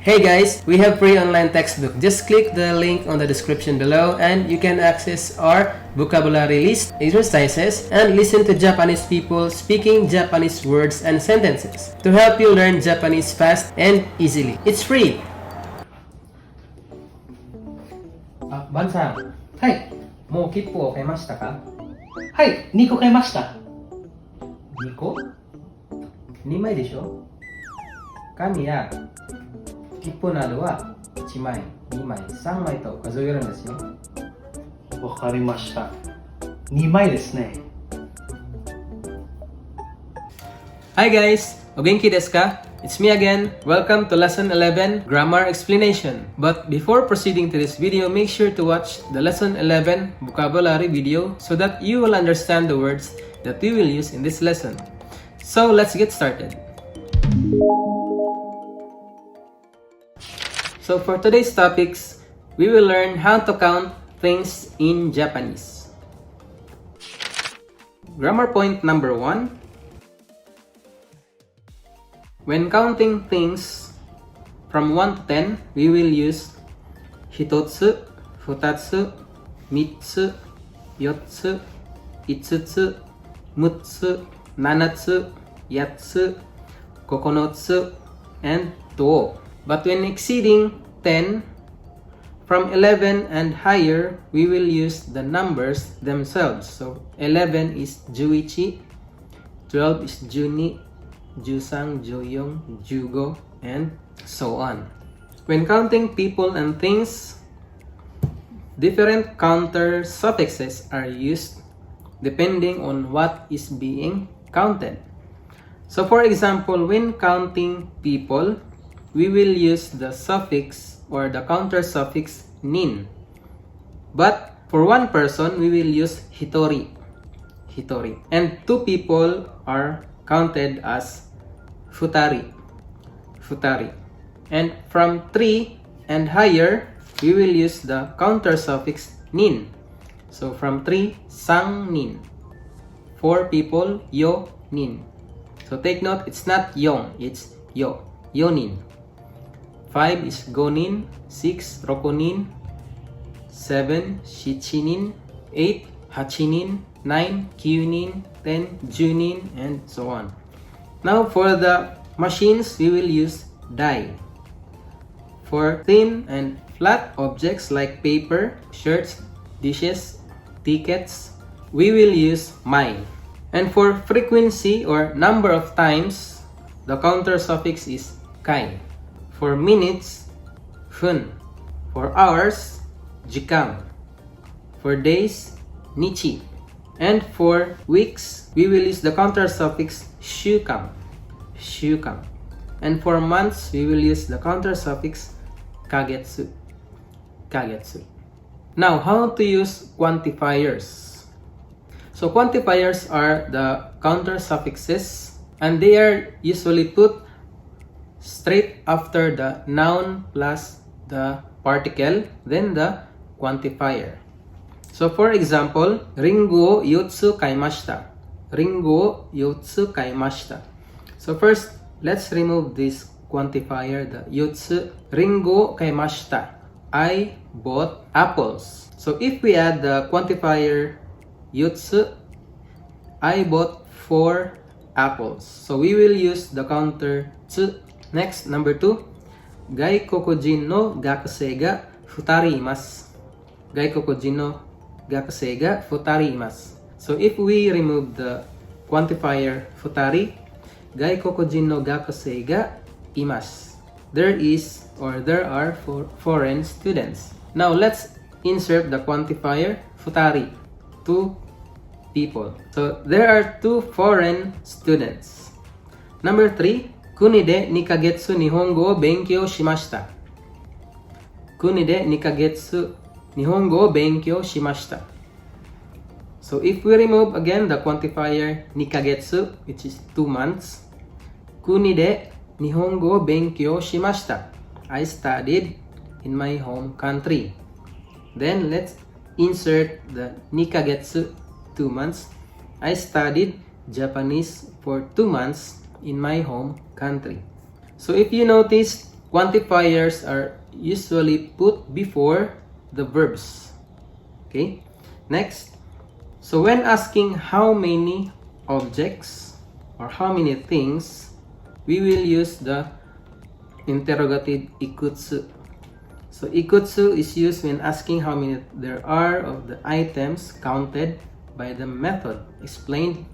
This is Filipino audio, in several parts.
Hey guys, we have free online textbook. Just click the link on the description below and you can access our vocabulary list, exercises, and listen to Japanese people speaking Japanese words and sentences to help you learn Japanese fast and easily. It's free. バンさん、はい。もう切符を買いましたか？はい、2個買いました。2個 ?2 枚でしょ？紙や切符などは1枚、2枚、3枚と数えるんですよ。わかりました。2枚ですね。Hi guys! お元気ですか? It's me again. Welcome to Lesson 11 Grammar Explanation. But before proceeding to this video, make sure to watch the Lesson 11 vocabulary video so that you will understand the words that we will use in this lesson. So let's get started. So for today's topics, we will learn how to count things in Japanese. Grammar point number 1. When counting things from 1 to 10, we will use 1つ、2つ、3つ、4つ、5つ、6つ、7つ、8つ、9つ, and 12. But when exceeding 10, from 11 and higher, we will use the numbers themselves. So 11 is 11, 12 is 12, 13, 14, 15, and so on. When counting people and things, different counter suffixes are used depending on what is being counted. So for example, when counting people, we will use the suffix or the counter suffix nin. But for one person, we will use hitori. Hitori. And two people are counted as futari. Futari. And from 3 and higher, we will use the counter suffix nin. So from 3, sang nin. 4 people, yo nin. So take note, it's not yong, it's yo. Yonin. 5 is gonin, 6 rokonin, 7 shichinin, 8 hachinin, 9 kyunin, 10 junin, and so on. Now for the machines, we will use dai. For thin and flat objects like paper, shirts, dishes, tickets, we will use mai. And for frequency or number of times, the counter suffix is kai. For minutes, fun. For hours, jikan. For days, nichi. And for weeks, we will use the counter suffix shukan. Shukan. And for months, we will use the counter suffix kagetsu. Kagetsu. Now, how to use quantifiers? So quantifiers are the counter suffixes and they are usually put straight after the noun plus the particle, then the quantifier. So for example, ringo yotsu kaimashita. Ringo yotsu kaimashita. So first, let's remove this quantifier, the yotsu. Ringo kaimashita. I bought apples. So if we add the quantifier yotsu, I bought 4 apples. So we will use the counter tsu. Next, number 2, gaikokujin no gakusei ga futari imasu. Gaikokujin no gakusei ga futari imasu. So if we remove the quantifier futari, gaikokujin no gakusei ga imasu. There is or there are 4 foreign students. Now let's insert the quantifier futari. 2 people. So there are 2 foreign students. Number 3, 国で2ヶ月日本語を勉強しました。国で2ヶ月日本語を勉強しました。So if we remove again the quantifier 2ヶ月, which is 2 months, 国で日本語を勉強しました。I studied in my home country. Then let's insert the 2ヶ月, 2 months. I studied Japanese for 2 months in my home country. So if you notice, quantifiers are usually put before the verbs. Okay? Next. So when asking how many objects or how many things, we will use the interrogative ikutsu. So ikutsu is used when asking how many there are of the items counted by the method explained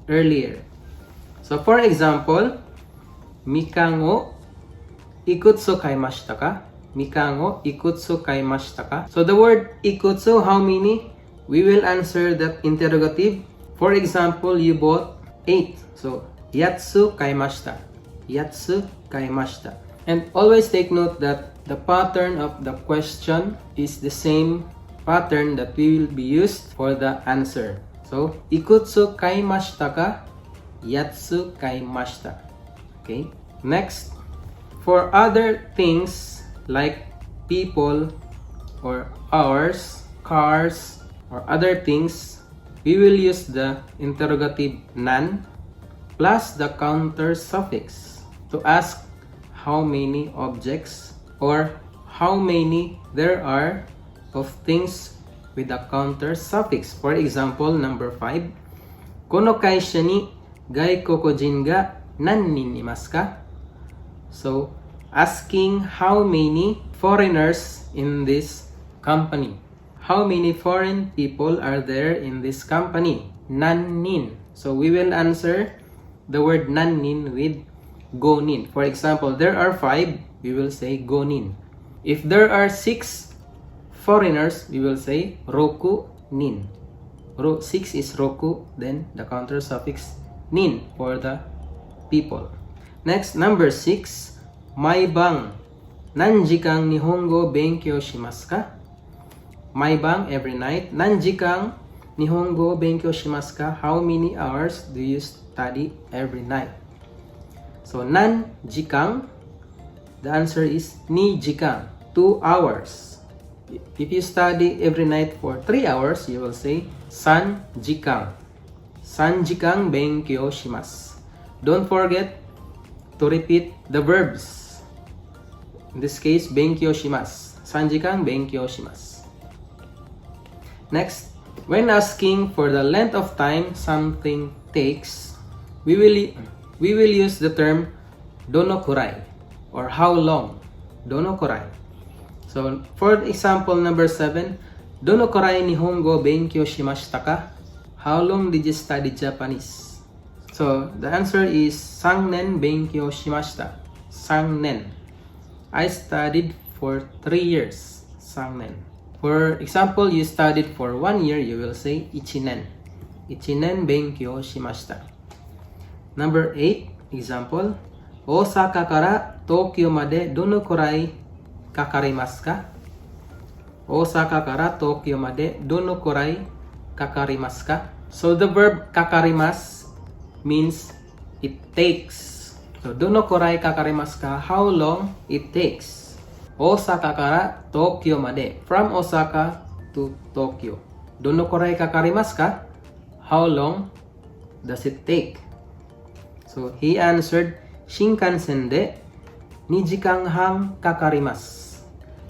earlier. So for example, mikan wo ikutsu kaimashita ka? Mikan wo ikutsu kaimashita ka? So the word ikutsu, how many? We will answer that interrogative. For example, you bought 8. So yatsu kaimashita. Yatsu kaimashita. And always take note that the pattern of the question is the same pattern that we will be used for the answer. So ikutsu kaimashita ka? Yatsu kaimashita. Okay. Next, for other things like people or hours, cars, or other things, we will use the interrogative nan plus the counter suffix to ask how many objects or how many there are of things with a counter suffix. For example, number 5, kono kaisha ni gaikokojin ga nannin imasu ka? So, asking how many foreigners in this company. How many foreign people are there in this company? Nannin. So we will answer the word nannin with gonin. For example, there are 5, we will say gonin. If there are 6 foreigners, we will say roku nin. 6 is roku, then the counter suffix nin for the people. Next, number 6, maibang nanjikang Nihongo benkyou shimasu ka? Maibang, every night. Nanjikang Nihongo benkyou shimasu ka? How many hours do you study every night? So, nanjikang, the answer is nijikang, 2 hours. If you study every night for 3 hours, you will say sanjikang. Sanjikang benkyou shimasu. Don't forget to repeat the verbs. In this case, benkyou shimasu. Sanjikang benkyou shimasu. Next, when asking for the length of time something takes, we will use the term donokurai or how long. Donokurai. So, for example number 7, donokurai Nihongo benkyou shimashita ka? How long did you study Japanese? So, the answer is sangen benkyou shimashita. Sangen. I studied for 3 years. Sangen. For example, you studied for 1 year, you will say ichinen. Ichinen benkyou shimashita. Number 8, example. Osaka kara Tokyo made donokurai kakarimasu ka? Osaka kara Tokyo made donokurai kakarimasu ka? So the verb kakarimasu means it takes. So donokurai kakarimasu ka? How long it takes? Osaka kara Tokyo made. From Osaka to Tokyo. Donokurai kakarimasu ka? How long does it take? So he answered, Shinkansen de 2時間半かかります.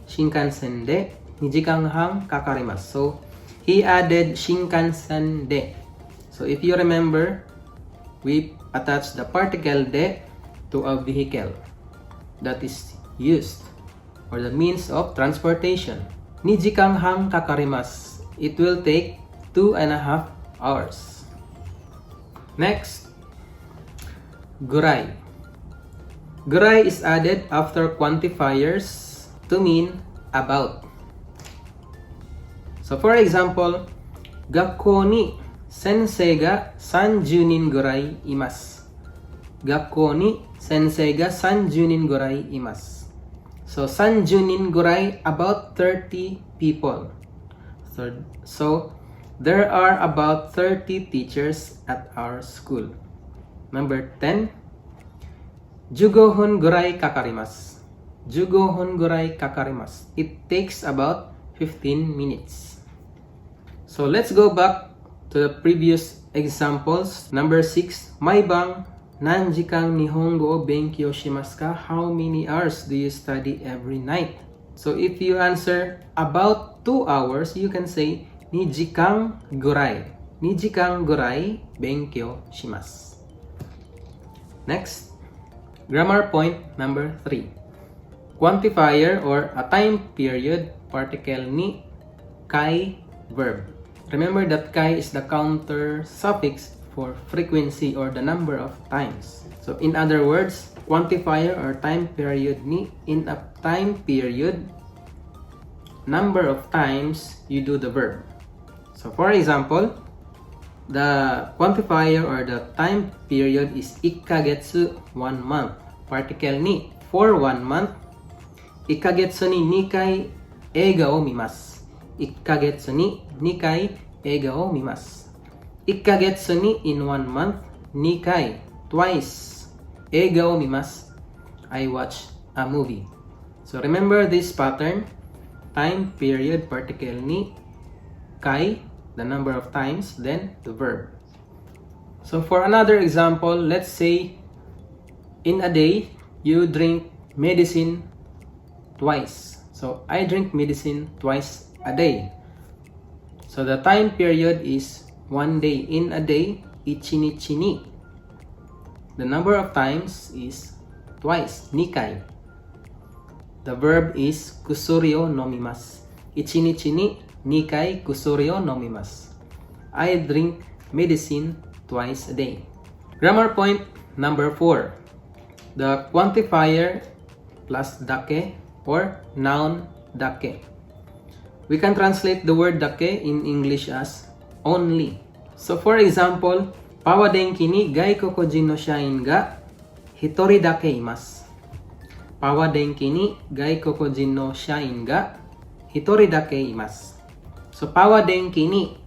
Shinkansen de 2時間半かかります. So he added Shinkansen de. So if you remember, we attach the particle de to a vehicle that is used or the means of transportation. 2時間半かかります. It will take 2.5 hours. Next, gurai. Gurai is added after quantifiers to mean about. So for example, 学校に先生が30人ぐらいいます. 学校に先生が30人ぐらいいます. So 30人ぐらい, about 30 people. So there are about 30 teachers at our school. Number 10, 15分ぐらいかかります. 15分ぐらいかかります. It takes about 15 minutes. So let's go back to the previous examples. Number 6, maibang Nanjikan Nihongo o benkyou shimasu ka? How many hours do you study every night? So if you answer about 2 hours, you can say 2時間ぐらい。2時間ぐらい勉強します。Next, grammar point number 3. Quantifier or a time period particle ni kai verb. Remember that kai is the counter suffix for frequency or the number of times. So in other words, quantifier or time period ni, in a time period, number of times you do the verb. So for example, the quantifier or the time period is 1ヶ月 1 month. Particle ni for 1 month, 1ヶ月に2回映画を見ます。1ヶ月に2回映画を見ます。1ヶ月に in 1 month 2回 twice 映画を見ます。I watch a movie. So remember this pattern. Time period particle ni kai, the number of times, then the verb. So for another example, let's say in a day you drink medicine twice. So I drink medicine twice a day. So the time period is 1 day. In a day, ichinichi ni. The number of times is twice, 2回. The verb is kusuri o nomimasu. Ichinichi ni 2回 kusuri o nomimasu. I drink medicine twice a day. Grammar point number 4. The quantifier plus dake or noun dake. We can translate the word dake in English as only. So for example, Pawa denki ni gaikokujin no shain ga hitori dake imasu. Pawa denki ni gaikokujin no shain ga hitori dake imasu. So Pawa denki ni,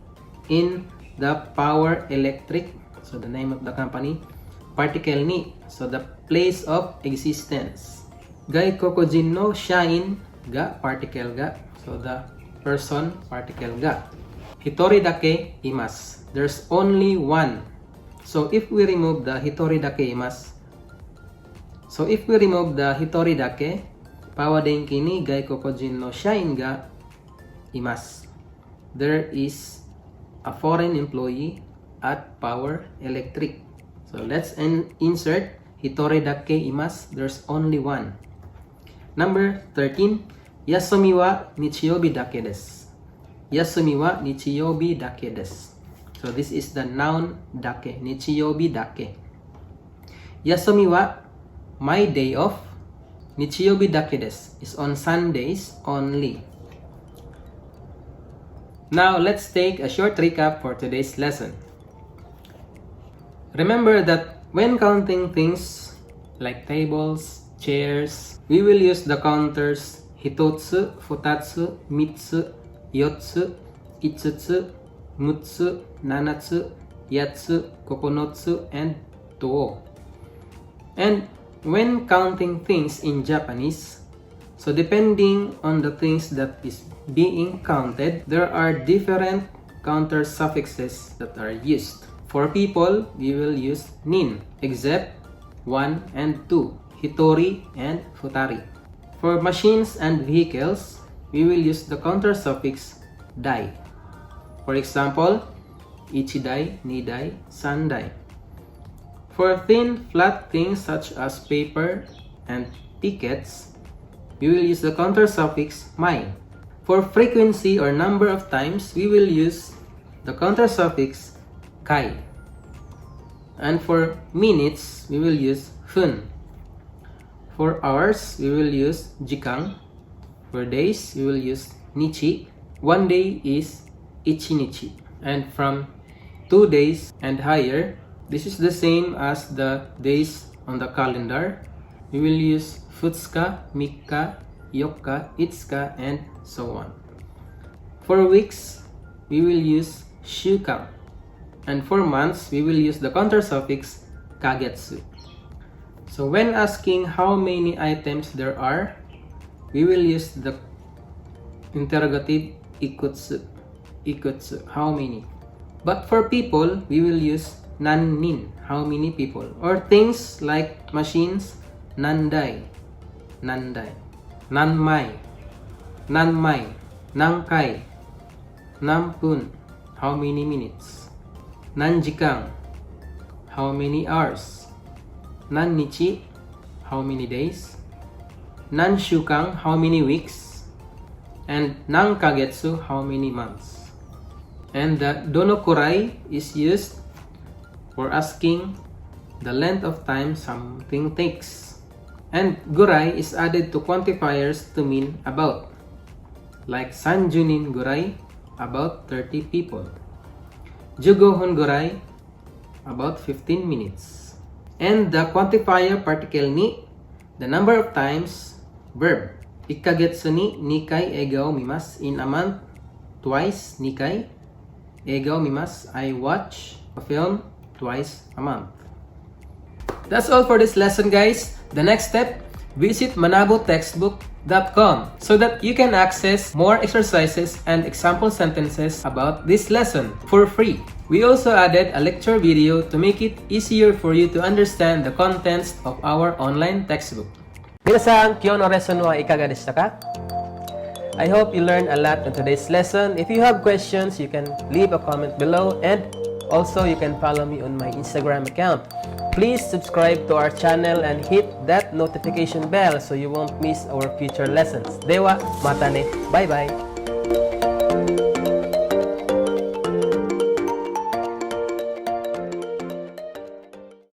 in the power electric, so the name of the company, particle ni, so the place of existence. Gaikokujin no shain ga, particle ga, so the person, particle ga. Hitori dake imasu. There's only one. So if we remove the hitori dake imasu, Pawa denki ni gaikokujin no shain ga imasu. There is a foreign employee at Power Electric. So let's insert hitori dake imasu. There's only one. Number 13. Yasumi wa nichiyobi dake desu. Yasumi wa nichiyobi dake desu. So this is the noun dake, nichiyobi dake. Yasumi wa, my day off. Nichiyobi dake desu is on Sundays only. Now let's take a short recap for today's lesson. Remember that when counting things like tables, chairs, we will use the counters hitotsu, futatsu, mitsu, yotsu, itsutsu, mutsu, nanatsu, yatsu, kokonotsu, and to. And when counting things in Japanese, so depending on the things that is being counted, there are different counter suffixes that are used. For people, we will use nin, except 1 and 2, hitori and futari. For machines and vehicles, we will use the counter suffix dai. For example, ichidai, nidai, sandai. For thin, flat things such as paper and tickets, we will use the counter suffix mai. For frequency or number of times, we will use the counter suffix kai. And for minutes, we will use fun. For hours, we will use jikan. For days, we will use nichi. 1 day is ichinichi. And from 2 days and higher, this is the same as the days on the calendar. We will use futsuka, mikka, yokka, itsuka, and so on. For weeks, we will use shukan. And for months, we will use the counter suffix kagetsu. So when asking how many items there are, we will use the interrogative ikutsu. Ikutsu, how many? But for people, we will use nannin, how many people. Or things like machines, nandai, nandai. Nanmai, nanmai, nangkai, nampun, how many minutes. Nanjikang, how many hours. Nannichi, how many days. Nanshukang, how many weeks. And nangkagetsu, how many months. And the donokurai is used for asking the length of time something takes. And gurai is added to quantifiers to mean about. Like sanjunin gurai, about 30 people. Jugohon gurai, about 15 minutes. And the quantifier particle ni, the number of times, verb. Ikagetsu ni nikai egao mimasu, in a month, twice nikai egao mimasu, I watch a film twice a month. That's all for this lesson, guys. The next step, visit manabutextbook.com so that you can access more exercises and example sentences about this lesson for free. We also added a lecture video to make it easier for you to understand the contents of our online textbook. Minasan, kyo no lesson wa ikaga deshita ka? I hope you learned a lot in today's lesson. If you have questions, you can leave a comment below, and also you can follow me on my Instagram account. Please subscribe to our channel and hit that notification bell so you won't miss our future lessons. Dewa, mata ne. Bye-bye.